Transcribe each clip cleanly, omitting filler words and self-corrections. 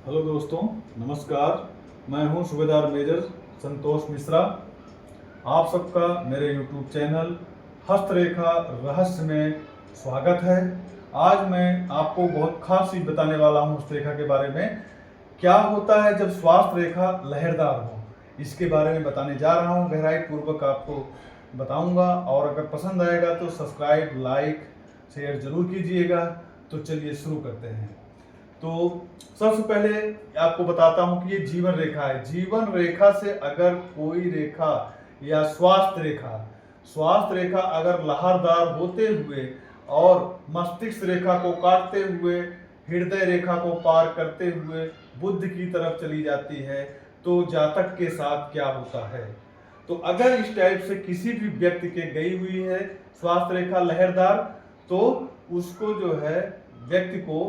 Hello दोस्तों, नमस्कार। मैं हूं सूबेदार मेजर संतोष मिश्रा। आप सबका मेरे यूट्यूब चैनल हस्तरेखा रहस्य में स्वागत है। आज मैं आपको बहुत खास चीज़ बताने वाला हूं हस्तरेखा के बारे में। क्या होता है जब स्वास्थ्य रेखा लहरदार हो, इसके बारे में बताने जा रहा हूं। गहराई पूर्वक आपको बताऊंगा और अगर पसंद आएगा तो सब्सक्राइब, लाइक, शेयर जरूर कीजिएगा। तो चलिए शुरू करते हैं। तो सबसे पहले आपको बताता हूं कि ये जीवन रेखा है। जीवन रेखा से अगर कोई रेखा या स्वास्थ्य रेखा अगर लहरदार होते हुए और मस्तिष्क रेखा को काटते हुए हृदय रेखा को पार करते हुए बुद्ध की तरफ चली जाती है, तो जातक के साथ क्या होता है। तो अगर इस टाइप से किसी भी व्यक्ति के गई हुई है स्वास्थ्य रेखा लहरदार, तो उसको जो है व्यक्ति को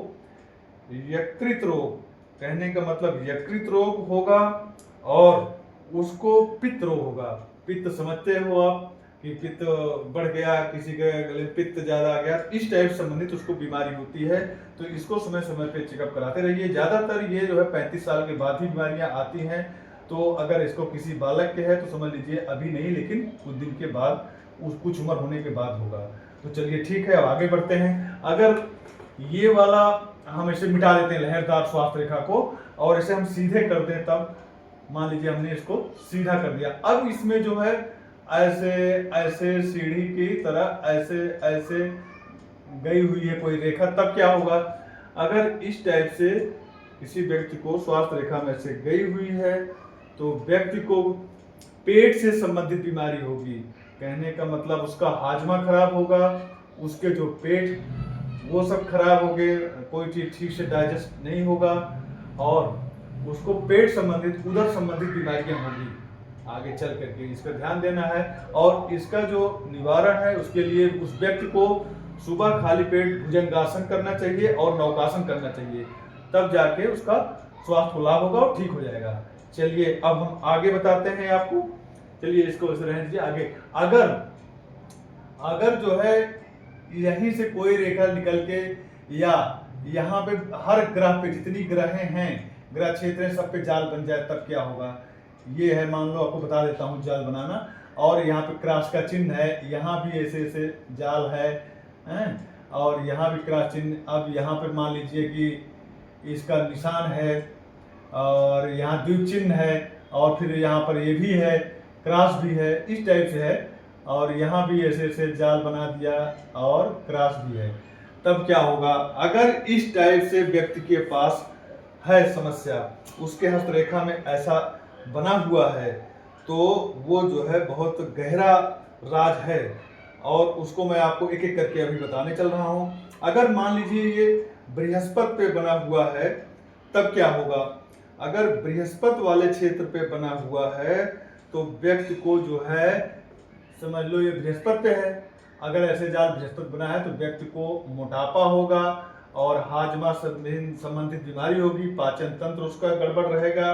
यकृत रोग, कहने का मतलब यकृत रोग होगा और उसको पित्त रोग होगा। पित्त समझते हो आप कि पित्त बढ़ गया, किसी के गले में पित्त ज्यादा आ गया, इस टाइप संबंधित उसको बीमारी होती है। तो इसको समय समय पे चेकअप कराते रहिए। ज्यादातर ये जो है 35 साल के बाद ही बीमारियां आती हैं। तो अगर इसको किसी बालक के है तो समझ लीजिए अभी नहीं, लेकिन कुछ दिन के बाद, कुछ उम्र होने के बाद होगा। तो चलिए ठीक है, अब आगे बढ़ते हैं। अगर ये वाला हम इसे मिटा देते हैं लहरदार स्वास्थ्य रेखा को और इसे हम सीधे कर दें, तब मान लीजिए हमने इसको सीधा कर दिया। अब इसमें जो है ऐसे ऐसे सीढ़ी की तरह ऐसे ऐसे गई हुई है कोई रेखा, तब क्या होगा। अगर इस टाइप से किसी व्यक्ति को स्वास्थ्य रेखा में से गई हुई है तो व्यक्ति को पेट से संबंधित बीमारी होगी। कहने का मतलब उसका हाजमा खराब होगा, उसके जो पेट वो सब खराब हो गए, कोई चीज ठीक से डाइजेस्ट नहीं होगा और उसको पेट संबंधित, उदर संबंधित बीमारियां होगी आगे चल करके। इस पर ध्यान देना है और इसका जो निवारण है उसके लिए उस व्यक्ति को सुबह खाली पेट भुजंगासन करना चाहिए और नौकासन करना चाहिए, तब जाके उसका स्वास्थ्य को लाभ होगा और ठीक हो जाएगा। चलिए अब हम आगे बताते हैं आपको। चलिए इसको रहने दीजिए। आगे अगर जो है यहीं से कोई रेखा निकल के या यहाँ पे हर ग्रह पे जितनी ग्रहें हैं, ग्रह क्षेत्र हैं, सब पे जाल बन जाए, तब क्या होगा। ये है, मान लो आपको बता देता हूँ जाल बनाना। और यहाँ पे क्रॉस का चिन्ह है, यहाँ भी ऐसे ऐसे जाल है, और यहाँ भी क्रॉस चिन्ह। अब यहाँ पे मान लीजिए कि इसका निशान है और यहाँ द्वीप चिन्ह है और फिर यहाँ पर ये भी है, क्रॉस भी है, इस टाइप से है। और यहाँ भी ऐसे ऐसे जाल बना दिया और क्रॉस भी है, तब क्या होगा। अगर इस टाइप से व्यक्ति के पास है समस्या, उसके हस्तरेखा में ऐसा बना हुआ है, तो वो जो है बहुत गहरा राज है और उसको मैं आपको एक एक करके अभी बताने चल रहा हूँ। अगर मान लीजिए ये बृहस्पति पे बना हुआ है, तब क्या होगा। अगर बृहस्पति वाले क्षेत्र पे बना हुआ है तो व्यक्ति को जो है, समझ लो ये बृहस्पति पे है, अगर ऐसे जाल बृहस्पति बना है तो व्यक्ति को मोटापा होगा और हाजमा संबंधित बीमारी होगी, पाचन तंत्र उसका गड़बड़ रहेगा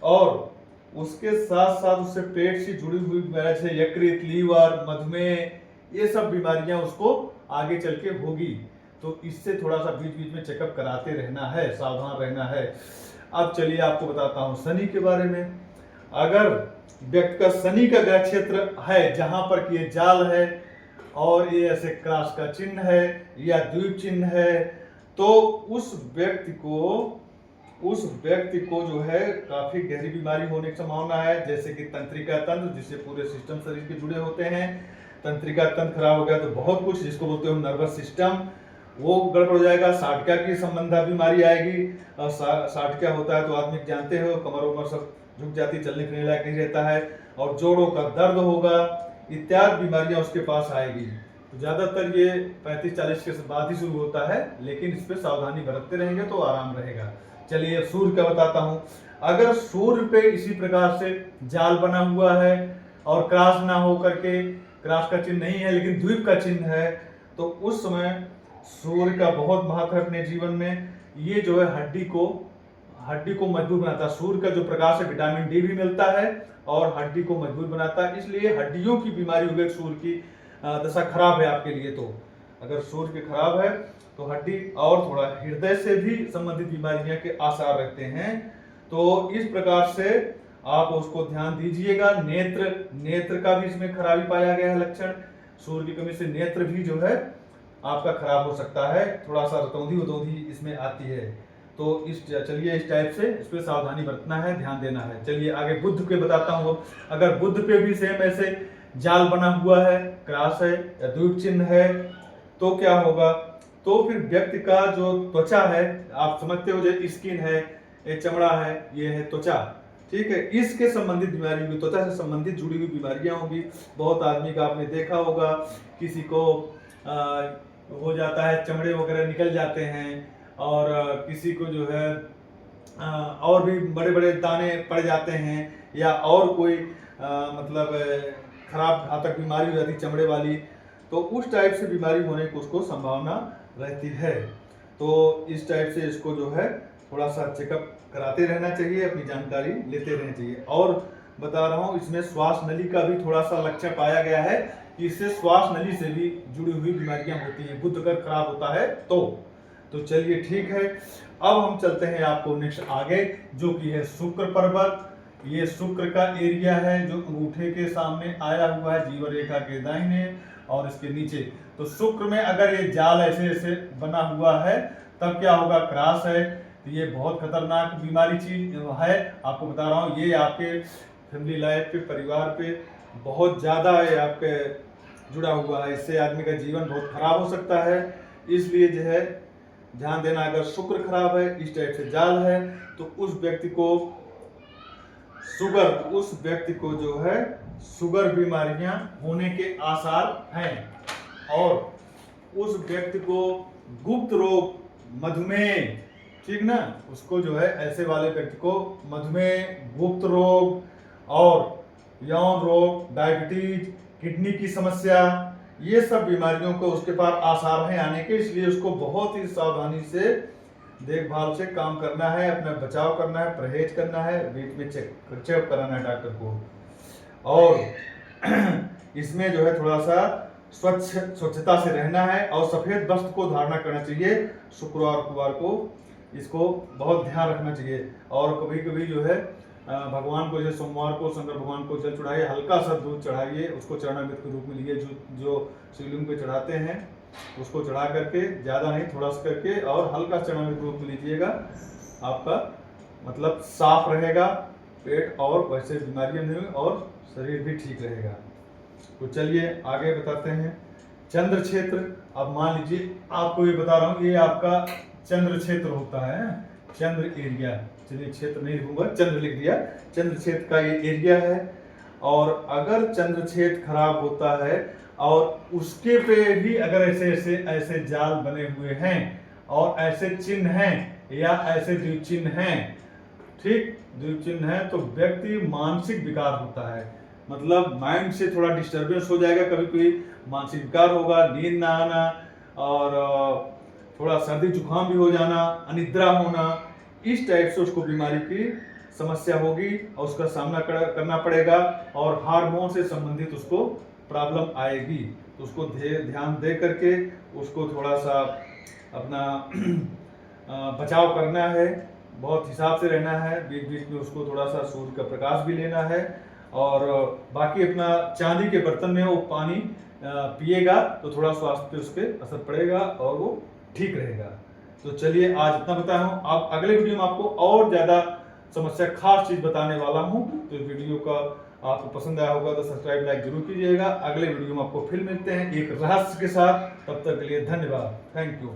और उसके साथ साथ उससे पेट से जुड़ी हुई बीमारी जैसे यकृत, लीवर, मधुमेह, ये सब बीमारियां उसको आगे चल के होगी। तो इससे थोड़ा सा बीच बीच में चेकअप कराते रहना है, सावधान रहना है। अब चलिए आपको बताता हूँ शनि के बारे में। अगर व्यक्ति का शनि का ग्रह क्षेत्र है जहां पर कि ये जाल है और ये ऐसे क्रॉस का चिन्ह है या द्वीप चिन्ह है, तो उस व्यक्ति को जो है काफी गहरी बीमारी होने की संभावना है, जैसे कि तंत्रिका तंत्र, जिससे पूरे सिस्टम शरीर के जुड़े होते हैं। तंत्रिका तंत्र खराब हो गया तो बहुत कुछ, जिसको बोलते हैं नर्वस सिस्टम, वो गड़बड़ हो जाएगा। साटका की संबंधा बीमारी आएगी। साटका होता है तो आदमी जानते हो, कमर उमर सब झुक जाती, चलने फिरने लायक नहीं रहता है और जोड़ों का दर्द होगा, इत्यादि बीमारियां उसके पास आएगी। तो ज्यादातर ये 35-40 के बाद ही शुरू होता है, लेकिन इस पर सावधानी बरतते रहेंगे तो आराम रहेगा। चलिए सूर्य का बताता हूँ। अगर सूर्य पे इसी प्रकार से जाल बना हुआ है और क्रॉस ना हो करके, क्रॉस का चिन्ह नहीं है लेकिन द्वीप का चिन्ह है, तो उस समय सूर्य का बहुत महत्व है अपने जीवन में। ये जो है हड्डी को मजबूत बनाता है। सूर्य का जो प्रकाश है, विटामिन डी भी मिलता है और हड्डी को मजबूत बनाता है, इसलिए हड्डियों की बीमारी हो गई, सूर्य की दशा खराब है आपके लिए। तो अगर सूर्य खराब है तो हड्डी और थोड़ा हृदय से भी संबंधित बीमारियां के आसार रहते हैं। तो इस प्रकार से आप उसको ध्यान दीजिएगा। नेत्र का भी इसमें खराबी पाया गया है लक्षण। सूर्य की कमी से नेत्र भी जो है आपका खराब हो सकता है, थोड़ा सा रतौंधी इसमें आती है। तो चलिए इस टाइप से इस पर सावधानी बरतना है, ध्यान देना है। चलिए आगे बुध पे बताता हूँ। अगर बुध पे भी सेम ऐसे जाल बना हुआ है, क्रॉस है या द्वीप चिन्ह है, तो क्या होगा? तो फिर व्यक्ति का जो त्वचा है, आप समझते हो जो स्किन है, ये चमड़ा है, ये है त्वचा, ठीक है, इसके संबंधित बीमारी होगी, त्वचा से संबंधित जुड़ी हुई बीमारियां होंगी। बहुत आदमी का आपने देखा होगा, किसी को हो जाता है, चमड़े वगैरह निकल जाते हैं, और किसी को जो है और भी बड़े बड़े दाने पड़ जाते हैं, या और कोई मतलब खराब घातक बीमारी हो जाती चमड़े वाली, तो उस टाइप से बीमारी होने की उसको संभावना रहती है। तो इस टाइप से इसको जो है थोड़ा सा चेकअप कराते रहना चाहिए, अपनी जानकारी लेते रहना चाहिए। और बता रहा हूँ, इसमें श्वास नली का भी थोड़ा सा लक्षण पाया गया है कि इससे श्वास नली से भी जुड़ी हुई बीमारियां होती हैं, बुध अगर खराब होता है तो चलिए ठीक है। अब हम चलते हैं आपको नेक्स्ट आगे, जो कि है शुक्र पर्वत। ये शुक्र का एरिया है जो अंगूठे के सामने आया हुआ है, जीवन रेखा के दाहिने और इसके नीचे। तो शुक्र में अगर ये जाल ऐसे ऐसे बना हुआ है, तब क्या होगा? क्रॉस है, तो ये बहुत खतरनाक बीमारी चीज है। आपको बता रहा हूँ, ये आपके फैमिली लाइफ पे, परिवार पे बहुत ज्यादा है आपके जुड़ा हुआ है। इससे आदमी का जीवन बहुत खराब हो सकता है। इसलिए जो है ध्यान देना, अगर शुक्र खराब है, इस टाइप से जाल है, तो उस व्यक्ति को जो है शुगर बीमारियां होने के आसार हैं। और उस व्यक्ति को गुप्त रोग, मधुमेह, ठीक ना, उसको जो है ऐसे वाले व्यक्ति को मधुमेह, गुप्त रोग और यौन रोग, डायबिटीज, किडनी की समस्या, ये सब बीमारियों को उसके पास आसार हैं आने के। इसलिए उसको बहुत ही सावधानी से, देखभाल से काम करना है, अपना बचाव करना है, परहेज करना है, बीच में चेकअप कराना है डॉक्टर को। और इसमें जो है थोड़ा सा स्वच्छता से रहना है, और सफेद वस्त्र को धारणा करना चाहिए। शुक्रवार गुरुवार को इसको बहुत ध्यान रखना चाहिए। और कभी कभी जो है भगवान को, जैसे सोमवार को शंकर भगवान को जल चढ़ाइए, हल्का सा दूध चढ़ाइए, उसको चरणामृत के रूप में लिए, जो शिवलिंग पे चढ़ाते हैं उसको चढ़ा करके, ज़्यादा नहीं, थोड़ा सा करके, और हल्का चरणामृत के रूप में लीजिएगा। आपका मतलब साफ रहेगा पेट, और वैसे बीमारियां नहीं, और शरीर भी ठीक रहेगा। तो चलिए आगे बताते हैं। चंद्र क्षेत्र। अब मान लीजिए आपको ये बता रहा हूँ, ये आपका चंद्र क्षेत्र होता है, चंद्र एरिया। चलिए क्षेत्र नहीं लिखूंगा, चंद्र लिख दिया। चंद्र क्षेत्र का ये एरिया है। और अगर चंद्र क्षेत्र खराब होता है और उसके पे भी अगर ऐसे जाल बने हुए हैं और ऐसे चिन्ह हैं या ऐसे द्वीप चिन्ह हैं, ठीक, द्वीप चिन्ह है, तो व्यक्ति मानसिक विकार होता है। मतलब माइंड से थोड़ा डिस्टर्बेंस हो जाएगा, कभी कोई मानसिक विकार होगा, नींद ना आना, और थोड़ा सर्दी जुकाम भी हो जाना, अनिद्रा होना, इस टाइप से उसको बीमारी की समस्या होगी और उसका सामना करना पड़ेगा। और हार्मोन से संबंधित उसको प्रॉब्लम आएगी। तो उसको ध्यान दे करके उसको थोड़ा सा अपना बचाव करना है, बहुत हिसाब से रहना है। बीच बीच में उसको थोड़ा सा सूर्य का प्रकाश भी लेना है। और बाकी अपना चांदी के बर्तन में वो पानी पिएगा तो थोड़ा स्वास्थ्य पे उसके असर पड़ेगा और वो ठीक रहेगा। तो चलिए आज इतना बताया हूँ। आप अगले वीडियो में आपको और ज़्यादा समस्या, खास चीज़ बताने वाला हूँ। तो वीडियो का आपको पसंद आया होगा तो सब्सक्राइब, लाइक जरूर कीजिएगा। अगले वीडियो में आपको फिर मिलते हैं एक रहस्य के साथ। तब तक के लिए धन्यवाद। Thank you.